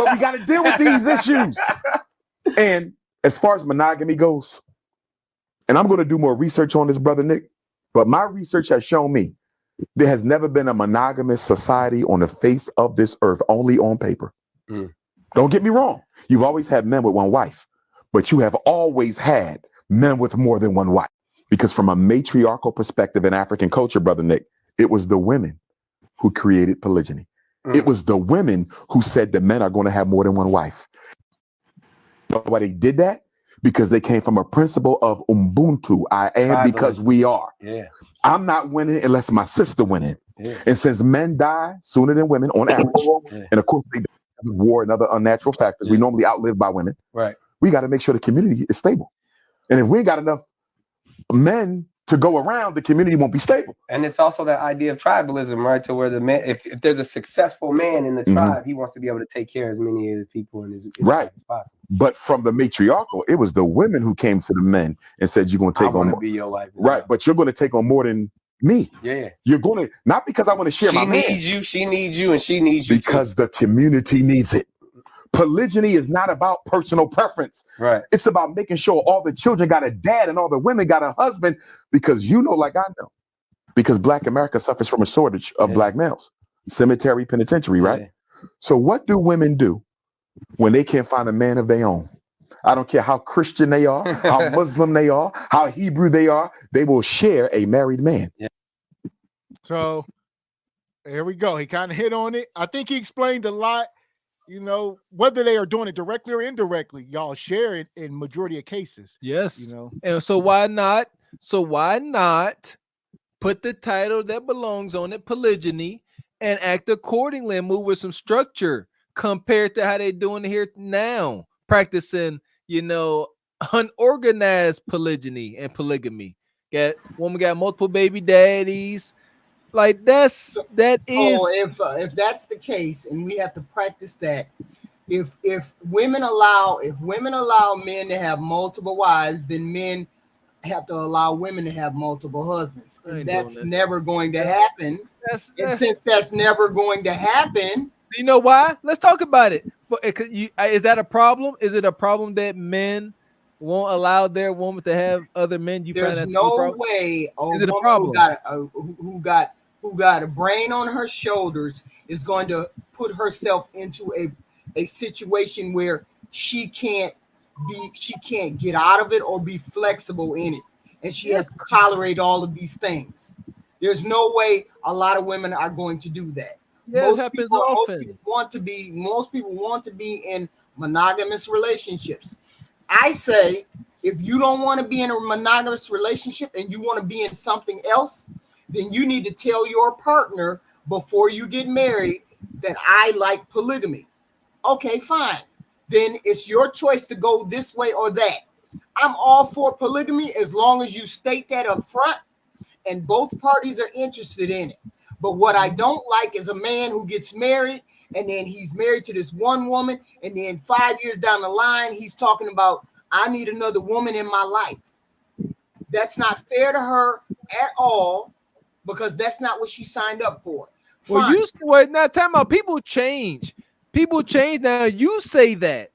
But we got to deal with these issues. And as far as monogamy goes, and I'm going to do more research on this, Brother Nick, but my research has shown me there has never been a monogamous society on the face of this earth, only on paper. Don't get me wrong. You've always had men with one wife, but you have always had men with more than one wife. Because from a matriarchal perspective in African culture, Brother Nick, it was the women who created polygyny. It was the women who said the men are going to have more than one wife. You know why they did that? Because they came from a principle of Ubuntu. I am because we are. Yeah. I'm not winning unless my sister winning. Yeah. And since men die sooner than women on average, and of course they die because of war and other unnatural factors, we normally outlive by women. Right. We got to make sure the community is stable. And if we ain't got enough men to go around, the community won't be stable. And it's also that idea of tribalism, right? To where the man, if there's a successful man in the tribe, he wants to be able to take care of as many of the people in his tribe as possible. But from the matriarchal, it was the women who came to the men and said, "You're going to take on more." Be your wife, right? But you're going to take on more than me. Yeah, you're going to, not because I want to share my man. She needs you. She needs you, and she needs you because the community needs it. Polygyny is not about personal preference. Right. It's about making sure all the children got a dad and all the women got a husband, because you know, like I know, because Black America suffers from a shortage of Black males. Cemetery, penitentiary, right? Yeah. So what do women do when they can't find a man of their own? I don't care how Christian they are, how Muslim they are, how Hebrew they are, they will share a married man. Yeah. So here we go. He kind of hit on it. I think he explained a lot. You know, whether they are doing it directly or indirectly, y'all share it in majority of cases. Yes. You know, and so why not? So why not put the title that belongs on it, polygyny, and act accordingly and move with some structure compared to how they're doing it here now, practicing, you know, unorganized polygyny and polygamy. Woman got multiple baby daddies. Like if that's the case, and we have to practice that, if women allow men to have multiple wives, then men have to allow women to have multiple husbands. And that's never going to happen. And since that's never going to happen, you know why? Let's talk about it. Is that a problem? Is it a problem that men won't allow their woman to have other men? There's no way a woman who got a brain on her shoulders is going to put herself into a situation where she can't get out of it or be flexible in it, and she has to tolerate all of these things. There's no way a lot of women are going to do that. Most people want to be in monogamous relationships. I say, if you don't want to be in a monogamous relationship and you want to be in something else, then you need to tell your partner before you get married that I like polygamy. Okay, fine. Then it's your choice to go this way or that. I'm all for polygamy as long as you state that up front and both parties are interested in it. But what I don't like is a man who gets married and then he's married to this one woman, and then 5 years down the line, he's talking about, I need another woman in my life. That's not fair to her at all, because that's not what she signed up for. Fine. Well, now time out. People change. People change. Now you say that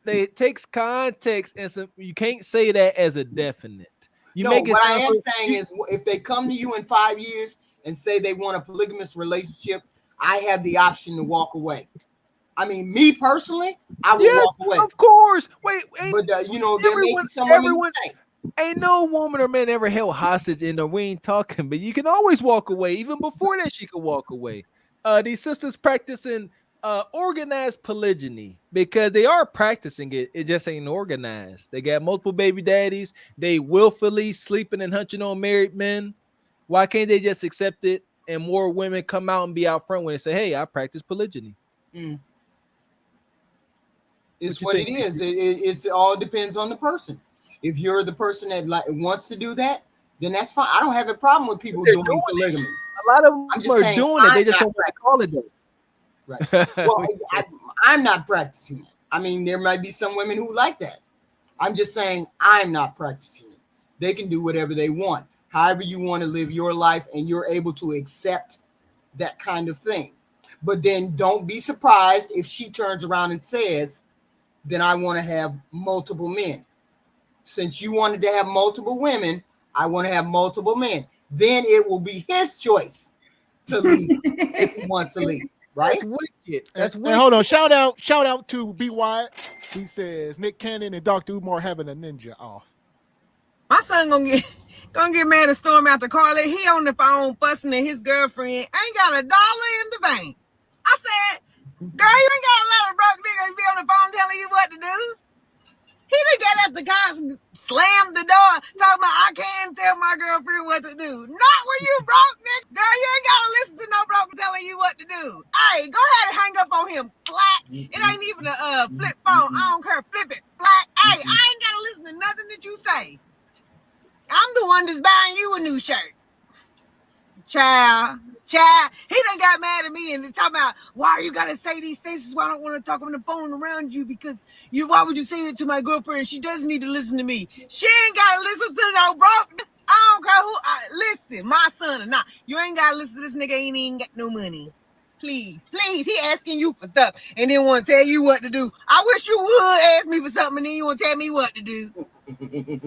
it takes context, and so you can't say that as a definite. What I am saying is, if they come to you in 5 years and say they want a polygamous relationship, I have the option to walk away. I mean, me personally, I will walk away. Of course. Wait, but there may be someone. Ain't no woman or man ever held hostage in there. We ain't talking, but you can always walk away. Even before that, she could walk away. These sisters practicing organized polygyny because they are practicing it. It just ain't organized. They got multiple baby daddies. They willfully sleeping and hunching on married men. Why can't they just accept it and more women come out and be out front when they say, hey, I practice polygyny? It's what it is. It all depends on the person. If you're the person that wants to do that, then that's fine. I don't have a problem with people doing polygamy. A lot of them are doing it. They just don't want to call it that. Right. Well, I'm not practicing it. I mean, there might be some women who like that. I'm just saying I'm not practicing it. They can do whatever they want. However you want to live your life, and you're able to accept that kind of thing. But then don't be surprised if she turns around and says, then I want to have multiple men. Since you wanted to have multiple women, I want to have multiple men. Then it will be his choice to leave if he wants to leave. Right? That's wicked. That's wicked. And hold on, shout out to B Wyatt. He says Nick Cannon and Dr. Umar having a ninja off. My son gonna get mad and storm out to Carly. He on the phone fussing at his girlfriend. Ain't got $1 in the bank. I said, girl, you ain't got to let a broke nigga be on the phone telling you what to do. He done got at the cops, slammed the door, talking about I can't tell my girlfriend what to do. Not when you broke, nigga. Girl, you ain't got to listen to no broke telling you what to do. Hey, go ahead and hang up on him. Flat. It ain't even a flip phone. I don't care. Flip it. Flat. Hey, I ain't got to listen to nothing that you say. I'm the one that's buying you a new shirt. Child. He done got mad at me and talking about why you gotta say these things. This is why I don't want to talk on the phone around you because why would you say it to my girlfriend? She doesn't need to listen to me. She ain't gotta listen to no broke. I don't care who. Listen, my son or not. You ain't gotta listen to this nigga. Ain't even got no money. Please. He asking you for stuff and then want to tell you what to do. I wish you would ask me for something and then you want to tell me what to do.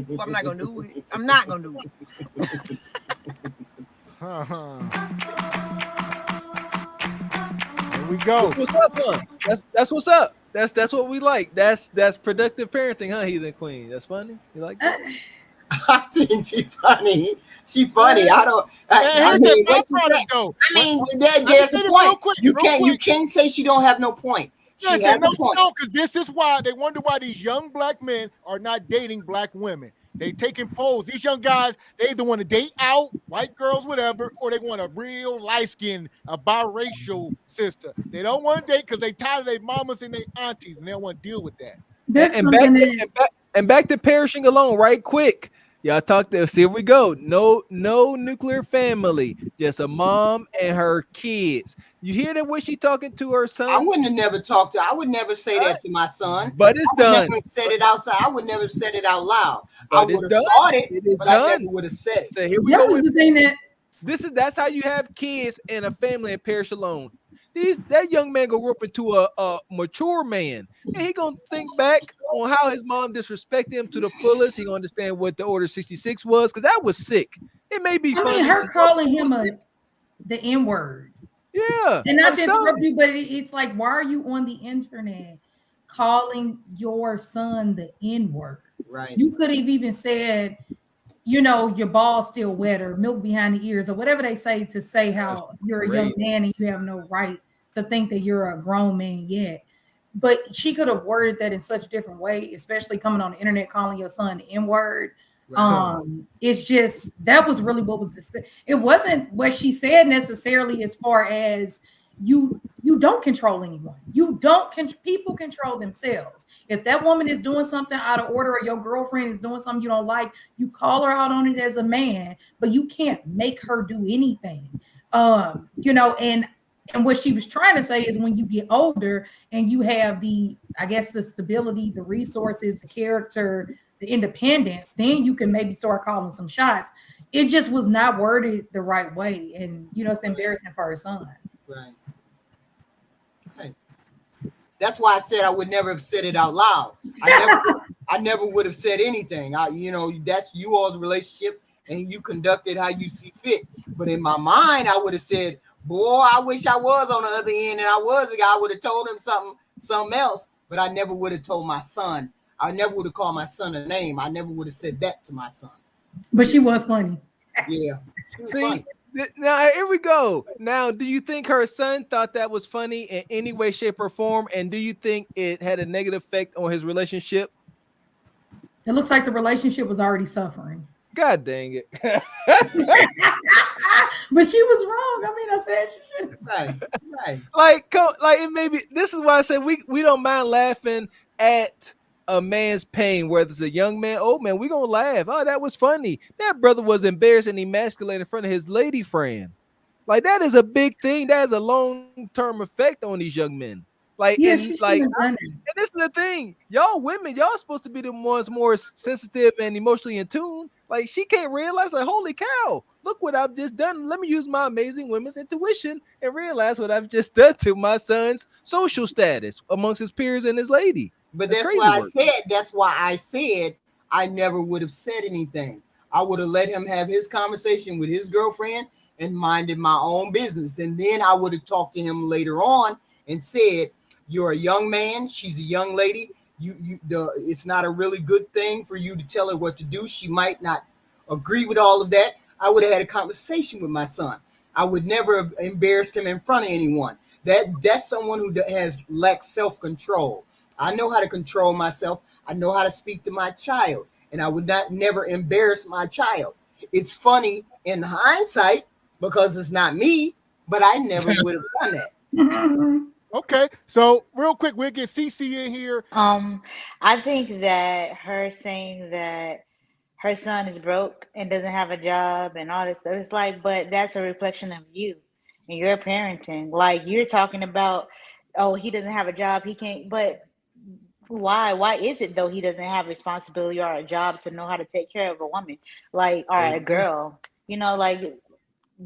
Well, I'm not gonna do it. I'm not gonna do it. There we go. That's what's up, huh? That's what's up. That's what we like. That's productive parenting, huh, Heathen Queen? That's funny. You like that? I think she funny. She funny. I don't. I mean, there's a point. You can't say she don't have no point. She has no point. No, because this is why they wonder why these young black men are not dating black women. They taking polls. These young guys, they either want to date out, white girls, whatever, or they want a real light-skinned, a biracial sister. They don't want to date because they tired of their mamas and their aunties, and they don't want to deal with that. And back to perishing alone, right quick. Y'all talk to us. Here we go. No nuclear family. Just a mom and her kids. You hear that when she talking to her son? I wouldn't have never talked to her. I would never say that to my son. But it's done. Never said it outside. I would never said it out loud. I would have thought it, but I never would have said it. So here we that go. was the thing That's how you have kids and a family and perish alone. That young man gonna grow up into a mature man, and he gonna think back on how his mom disrespected him to the fullest. He gonna understand what the Order 66 was, because that was sick. It may be. I mean, her calling him the N-word. Yeah, and not to interrupt you, but it's like, why are you on the internet calling your son the N-word? Right. You could have even said, your ball's still wet or milk behind the ears or whatever they say how you're a young man and you have no right to think that you're a grown man yet. But she could have worded that in such a different way, especially coming on the internet calling your son the N-word. Right. It's just, that was really what was discussed. It wasn't what she said necessarily as far as you don't control anyone. People control themselves. If that woman is doing something out of order or your girlfriend is doing something you don't like, you call her out on it as a man, but you can't make her do anything. And what she was trying to say is when you get older and you have the stability, the resources, the character, the independence, then you can maybe start calling some shots. It just was not worded the right way. And, it's embarrassing for her son. Right. That's why I said I would never have said it out loud. I never would have said anything. That's you all's relationship and you conduct it how you see fit. But in my mind, I would have said, boy, I wish I was on the other end and I was a guy. I would have told him something else, but I never would have told my son. I never would have called my son a name. I never would have said that to my son. But she was funny. Yeah. See, funny. Now here we go. Now, do you think her son thought that was funny in any way, shape, or form? And do you think it had a negative effect on his relationship? It looks like the relationship was already suffering. God dang it. But she was wrong. I mean, I said she shouldn't. Right. Like it maybe this is why I said we don't mind laughing at a man's pain, whether it's a young man, old man, we gonna laugh. Oh, that was funny. That brother was embarrassed and emasculated in front of his lady friend. Like, that is a big thing. That has a long-term effect on these young men. Like, yeah, and this is the thing. Y'all women, y'all supposed to be the ones more sensitive and emotionally in tune. Like, she can't realize, like, holy cow, look what I've just done. Let me use my amazing women's intuition and realize what I've just done to my son's social status amongst his peers and his lady. But that's why I said I never would have said anything. I would have let him have his conversation with his girlfriend and minded my own business. And then I would have talked to him later on and said, you're a young man. She's a young lady. It's not a really good thing for you to tell her what to do. She might not agree with all of that. I would have had a conversation with my son. I would never have embarrassed him in front of anyone. That's someone who lacks self-control. I know how to control myself. I know how to speak to my child, and I would never embarrass my child. It's funny in hindsight because it's not me, but I never would have done that. Okay, so real quick, we'll get CC in here. I think that her saying that her son is broke and doesn't have a job and all this stuff, it's like, but that's a reflection of you and your parenting. Like, you're talking about, oh, he doesn't have a job, he can't, but why is it though he doesn't have responsibility or a job to know how to take care of a woman, like, or a girl, you know, like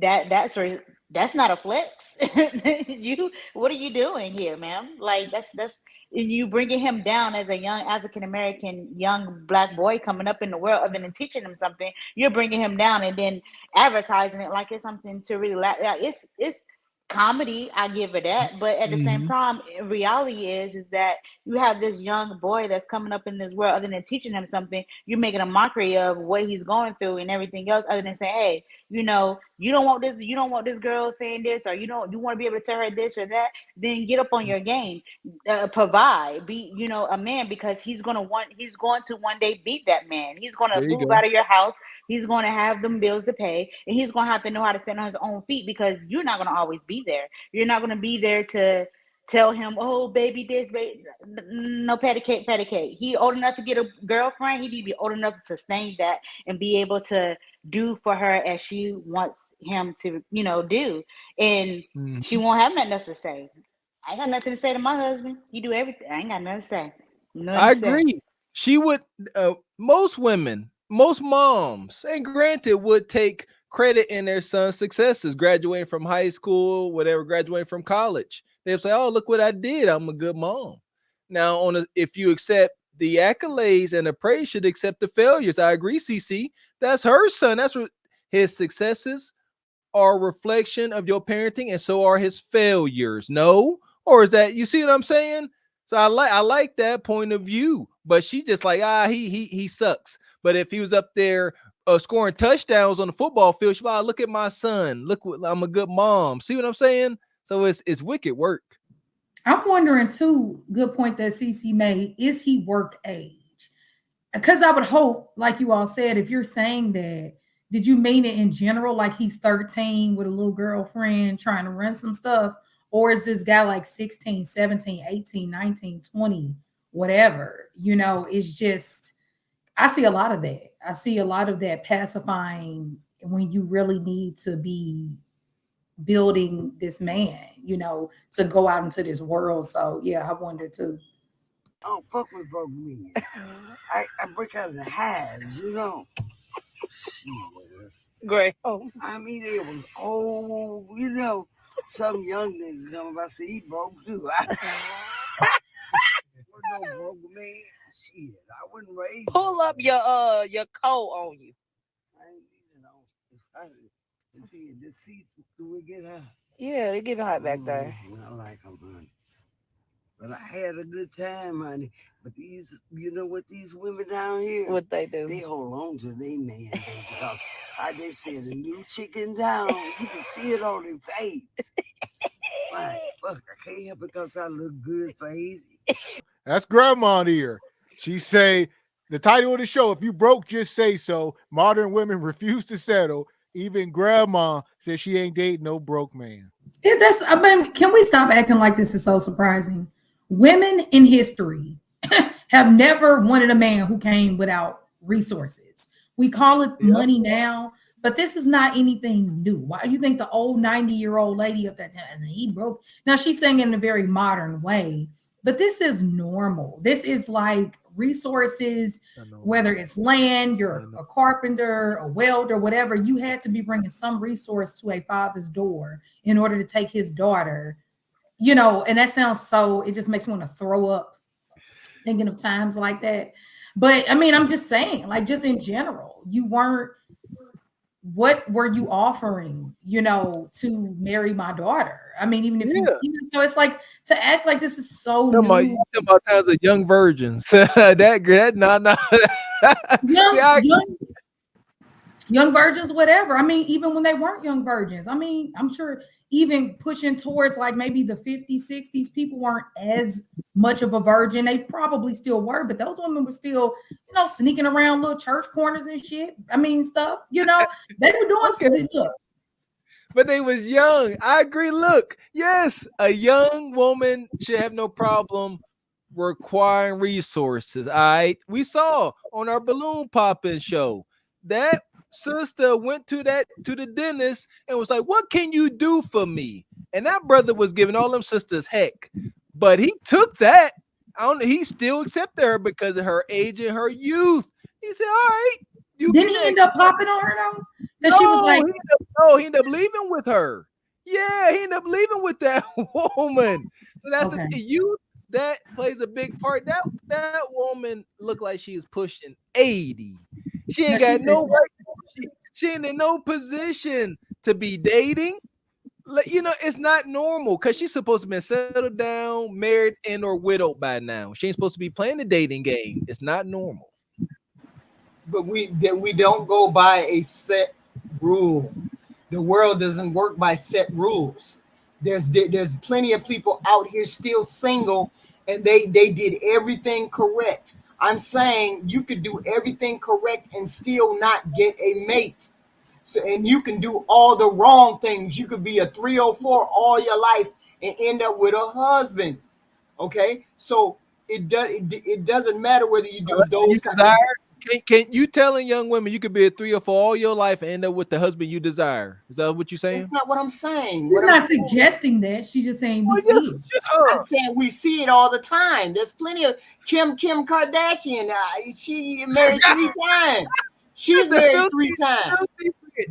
that's not a flex. What are you doing here, ma'am? Like, that's you bringing him down as a young African American young black boy coming up in the world. Other than teaching him something, you're bringing him down and then advertising it like it's something to really it's comedy, I give it that, but at the same time, reality is that you have this young boy that's coming up in this world. Other than teaching him something, you're making a mockery of what he's going through and everything else, other than saying, hey, you know, you don't want this girl saying this, or you want to be able to tell her this or that, then get up on your game, provide, be, you know, a man, because he's going to one day beat that man. He's going to move out of your house. He's going to have them bills to pay, and he's going to have to know how to stand on his own feet, because you're not going to always be there. You're not going to be there to tell him, oh, baby this, baby. No, pedicate. He old enough to get a girlfriend. He need to be old enough to sustain that and be able to do for her as she wants him to, you know, do. And she won't have nothing else to say. I ain't got nothing to say to my husband. He do everything. I ain't got nothing to say. I agree. She would, most women, most moms, and granted, would take credit in their son's successes, graduating from high school, whatever, graduating from college. They'll say, oh, look what I did. I'm a good mom. Now, if you accept the accolades and the praise, should accept the failures. I agree, CC. That's her son. That's what his successes are a reflection of your parenting, and so are his failures. No? Or is that, you see what I'm saying? So I like that point of view. But she just like, he sucks. But if he was up there scoring touchdowns on the football field, she's like, look at my son. Look, I'm a good mom. See what I'm saying? So it's wicked work. I'm wondering too, good point that CC made, is he work age? Because I would hope, like you all said, if you're saying that, did you mean it in general, like he's 13 with a little girlfriend trying to run some stuff? Or is this guy like 16, 17, 18, 19, 20, whatever? You know, it's just, I see a lot of that. I see a lot of that pacifying when you really need to be building this man, you know, to go out into this world. So yeah, I wonder too. I don't fuck with broke men. I break out of the hives, you know. Shit. Great. Oh. I mean, it was old, you know. Some young nigga come up, I say he broke too. No broke man. Shit, I wouldn't raise. Pull up your coat on you. I ain't even on. See, do it get hot? Yeah, they get hot back there. I like them, honey. But I had a good time, honey. But these, you know what these women down here? What they do? They hold on to their man because they said a new chicken down. You can see it on their face. Like, fuck, I can't help it because I look good for 80. That's grandma here. She say the title of the show, if you broke, just say so. Modern women refuse to settle. Even grandma says she ain't dating no broke man. Yeah, I mean, can we stop acting like this is so surprising? Women in history have never wanted a man who came without resources. We call it money now, but this is not anything new. Why do you think the old 90-year-old lady of that time, he broke? Now she's saying it in a very modern way, But this is normal. This is like resources, whether it's land, you're a carpenter, a welder, whatever, you had to be bringing some resource to a father's door in order to take his daughter, you know, and that sounds so, it just makes me want to throw up thinking of times like that. But I mean, I'm just saying, like, just in general, you weren't, what were you offering, you know, to marry my daughter? I mean, even if even so, it's like to act like this is so new. About times of young virgins. that young virgins, whatever. I mean, even when they weren't young virgins, I mean, I'm sure even pushing towards like maybe the 50s, 60s, people weren't as much of a virgin. They probably still were, but those women were still, you know, sneaking around little church corners and shit. I mean, stuff, you know, they were doing stuff. But they was young. I agree. Look, yes, a young woman should have no problem requiring resources. All right. We saw on our balloon popping show that sister went to the dentist and was like, "What can you do for me?" And that brother was giving all them sisters heck, but he took that. He still accepted her because of her age and her youth. He said, "All right." Didn't he end up popping on her though? No, she was like, he ended up leaving with her. Yeah, he ended up leaving with that woman. So that's the youth that plays a big part. That woman looked like she is pushing 80. She ain't got no right. She ain't in no position to be dating. Like, you know, it's not normal because she's supposed to be settled down, married, and or widowed by now. She ain't supposed to be playing the dating game. It's not normal. But we don't go by a set rule. The world doesn't work by set rules. There's plenty of people out here still single, and they did everything correct. I'm saying you could do everything correct and still not get a mate. So, and you can do all the wrong things. You could be a 304 all your life and end up with a husband. Okay, so it doesn't matter whether you do those kinds of. Can you telling young women you could be a 304 all your life and end up with the husband you desire? Is that what you're saying? That's not what I'm saying. She's not suggesting that. She's just saying we see it. I'm saying we see it all the time. There's plenty of Kim Kardashian. She married 3 times. She's married 3 times.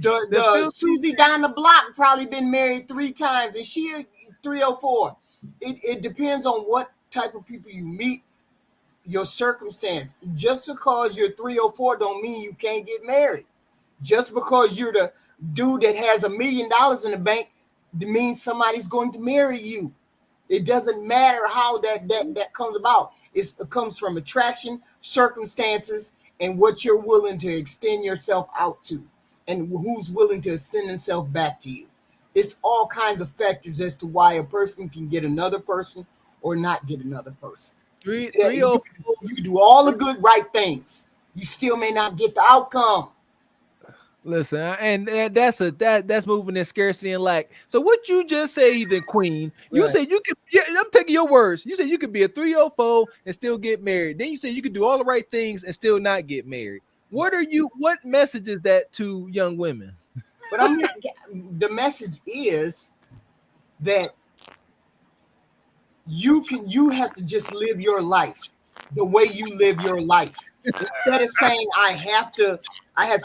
The Susie down the block probably been married 3 times, and she a 304. It depends on what type of people you meet. Your circumstance. Just because you're 304 don't mean you can't get married. Just because you're the dude that has $1 million in the bank means somebody's going to marry you. It doesn't matter how that comes about. It comes from attraction, circumstances, and what you're willing to extend yourself out to, and who's willing to extend himself back to you. It's all kinds of factors as to why a person can get another person or not get another person. You can do all the good, right things. You still may not get the outcome. Listen, and that's moving in scarcity and lack. So what you just say, then, Queen, you said you could. Yeah, I'm taking your words. You said you could be a 304 and still get married. Then you said you could do all the right things and still not get married. What message is that to young women? But the message is that you have to just live your life the way you live your life. Instead of saying I have to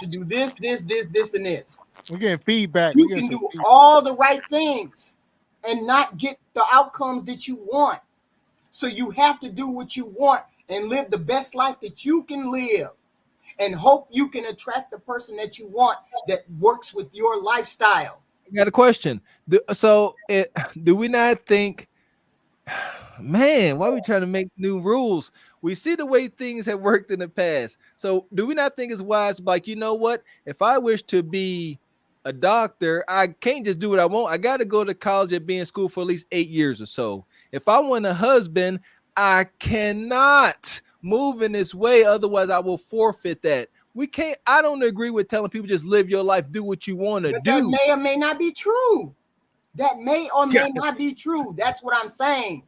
do this, and this. We're getting feedback. You can do all the right things and not get the outcomes that you want. So you have to do what you want and live the best life that you can live, and hope you can attract the person that you want that works with your lifestyle. I got a question. Do we not think, man, why are we trying to make new rules? We see the way things have worked in the past. So do we not think it's wise, like, you know what? If I wish to be a doctor, I can't just do what I want. I got to go to college and be in school for at least 8 years or so. If I want a husband, I cannot move in this way. Otherwise, I will forfeit that. We can't. I don't agree with telling people just live your life, do what you want to do. That may or may not be true. That may or may not be true. That's what I'm saying.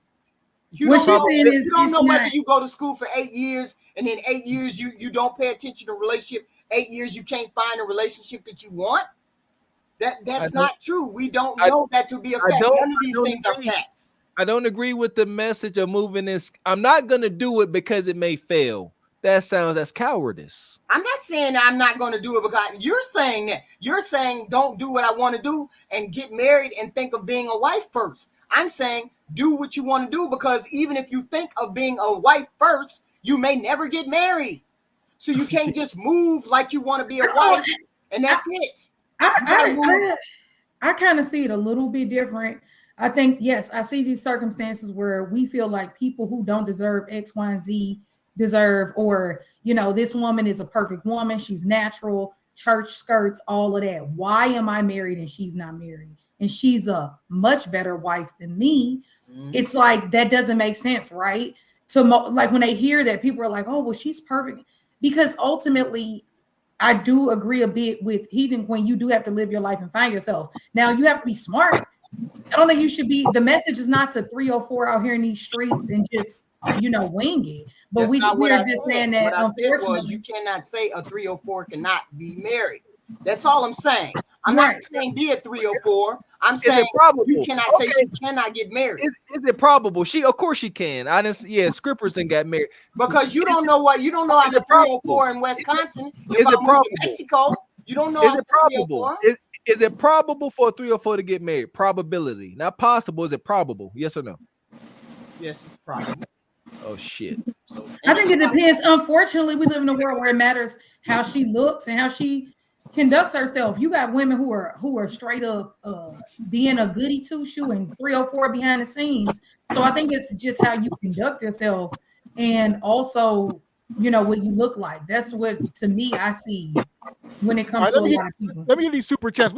You don't know whether you go to school for 8 years and in 8 years you don't pay attention to relationship. 8 years you can't find a relationship that you want. That's not true. We don't know that to be a fact. None of these things are facts. I don't agree with the message of moving this. I'm not gonna do it because it may fail. That's cowardice. I'm not saying I'm not going to do it because you're saying that. You're saying don't do what I want to do and get married and think of being a wife first. I'm saying do what you want to do because even if you think of being a wife first, you may never get married. So you can't just move like you want to be a wife and that's it. I kind of see it a little bit different. I think, yes, I see these circumstances where we feel like people who don't deserve X, Y, and Z deserve, or, you know, this woman is a perfect woman. She's natural, church skirts, all of that. Why am I married and she's not married? And she's a much better wife than me. It's like, that doesn't make sense, right? So like when they hear that, people are like, oh, well, she's perfect. Because ultimately, I do agree a bit with Heathen when you do have to live your life and find yourself. Now, you have to be smart. I don't think you should be, the message is not to 304 out here in these streets and just, you know, wing it. But we're just saying that, what I said was you cannot say a 304 cannot be married. That's all I'm saying. I'm not saying be a 304. I'm saying you cannot say you cannot get married. Is it probable? Of course she can. Scrippers and got married. Because you don't know how the 304 in Wisconsin. Is it probable? Mexico, you don't know. Is it probable? Is it probable for a 304 to get married? Probability. Not possible. Is it probable? Yes or no? Yes, it's probable. Oh shit. So I think it depends. Unfortunately, we live in a world where it matters how she looks and how she conducts herself. You got women who are straight up being a goody two-shoe and 304 behind the scenes. So I think it's just how you conduct yourself and also, you know, what you look like. That's what, to me, I see when it comes to a lot of people. Let me get these super chats.